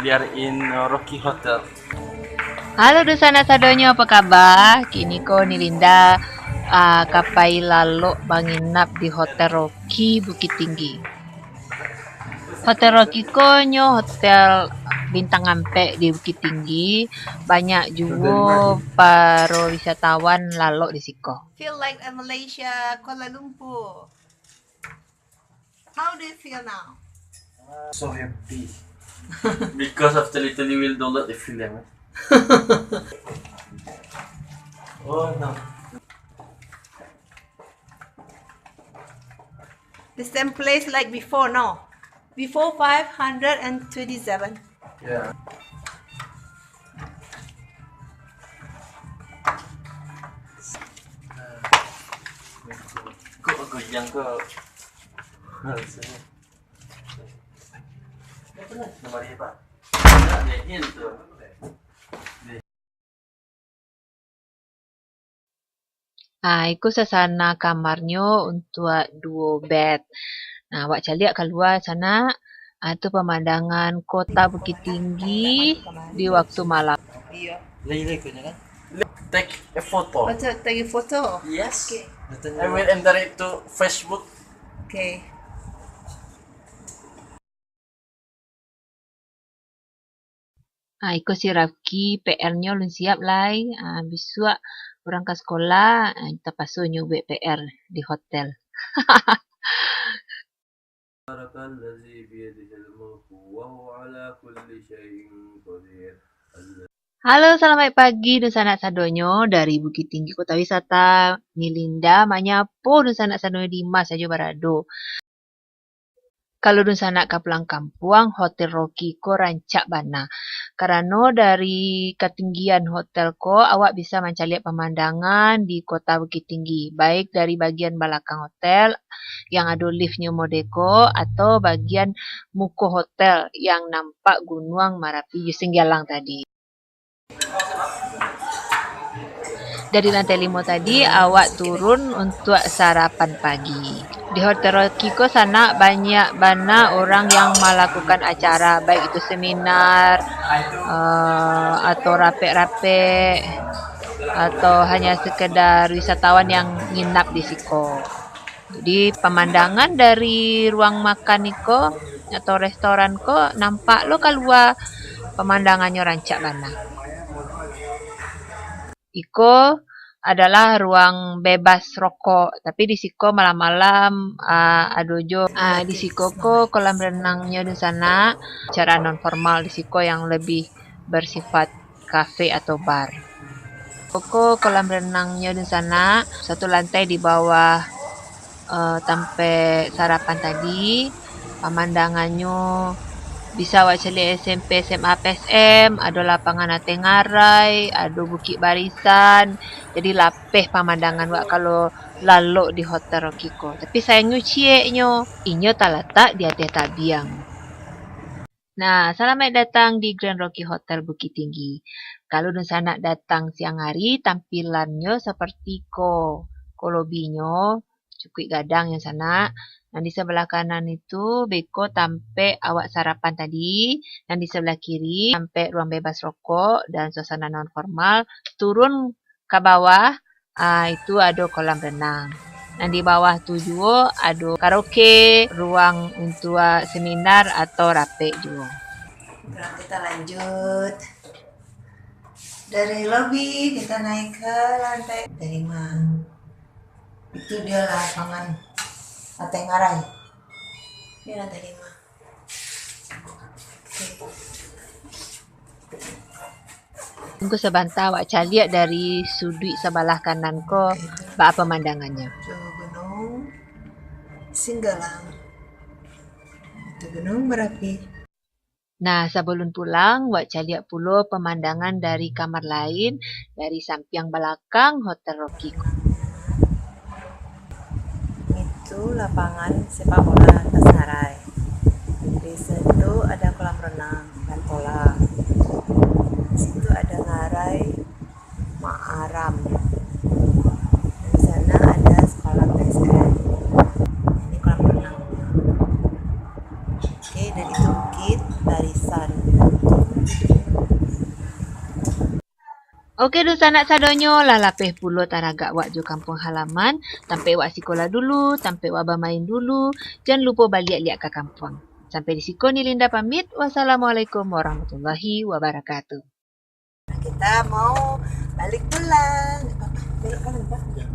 We are in Rocky Hotel. Halo Dusana Sadonyo, apa kabar? Kini ko nilinda kapai lalo banginap di Hotel Rocky Bukit Tinggi. Hotel Rocky ko nyo hotel bintang ampe di Bukit Tinggi. Banyak juga para wisatawan lalo di siko. Feel like Malaysia, Kuala Lumpur. How do you feel now? So happy. Because of the little will dollar the film. Oh no. The same place like before, no? Before 527. Yeah. Kok aku yang ke nomor ini Pak. Ada itu. Iku sasana kamarnya untuk 2 bed. Nah, awak lihat keluar sana, itu pemandangan kota Bukit Tinggi di waktu malam. Yeah. Take a photo. Take a photo. Yes. Okay. I will enter it to Facebook. Okay. Iku si Rafki PR-nya belum siap lah. Besok orang ke sekolah, kita pasal nyubik PR di hotel. Halo, selamat pagi Dusana Sadonyo dari Bukit Tinggi Kota Wisata Nilinda, Manyapo Dusana Sadonyo Dimas saja barado. Kalau Dusana ke pulang kampung, Hotel Rocky ko rancak bana. Karena dari ketinggian hotel ko, awak bisa mencari pemandangan di kota Bukit Tinggi. Baik dari bagian belakang hotel yang ada liftnya Modeko atau bagian muka hotel yang nampak Gunung Merapi Singgalang tadi. Dari lantai 5 tadi, awak turun untuk sarapan pagi. Di Hotel Rocky ko sana banyak orang yang melakukan acara, baik itu seminar, atau rape-rape, atau hanya sekedar wisatawan yang nginap di siko. Jadi pemandangan dari ruang makan niko atau restoran ko nampak lo keluar pemandangannya rancak bana. Iko adalah ruang bebas rokok, tapi di siko malam-malam ada jo di siko ko kolam renangnya di sana, cara non formal di siko yang lebih bersifat kafe atau bar. Koko kolam renangnya di sana, satu lantai di bawah tempat sarapan tadi, pemandangannya bisa awak cari SMP, SMA, PSM, ada lapangan ate ngarai, ada bukit barisan. Jadi lapeh pemandangan wak kalau lalu di Hotel Rocky ko. Tapi sayangnya cieknya, inyo tak letak di atas tabiang. Nah, selamat datang di Grand Rocky Hotel Bukit Tinggi. Kalau Dusana datang siang hari, tampilannya seperti ko lobinya, cukup gadang yang sana. Nah, di sebelah kanan itu beko sampai awak sarapan tadi. Dan di sebelah kiri sampai ruang bebas rokok dan suasana non formal. Turun ke bawah, itu ada kolam renang. Dan di bawah tu juga ada karaoke, ruang untuk seminar atau rape juga. Sekarang kita lanjut. Dari lobi kita naik ke lantai 5. Itu dia lapangan Ate ngarai. Ini lantai 5. Tunggu sebentar awak lihat dari sudut sebelah kanan ko apa pemandangannya. Itu Gunung Singgalang. Itu Gunung Merapi. Nah, sebelum pulang, awak lihat pula pemandangan dari kamar lain dari samping belakang Hotel Rocky. Itu lapangan sepak bola Tasnarai. Di situ ada kolam renang dan bola. Di situ ada ngarai Ma'aram. Di sana ada sekolah PSN. Ini kolam renang. Oke, dan itu bukit. Okey dosa nak sadonyo lah lapeh pulo taragak wak jo kampung halaman. Tampai wak sekolah dulu, tampai wak bermain dulu. Jangan lupa balik liat ke kampung. Sampai di siko ni Linda pamit. Wassalamualaikum warahmatullahi wabarakatuh. Kita mau balik pulang. Belok kanan, Pak.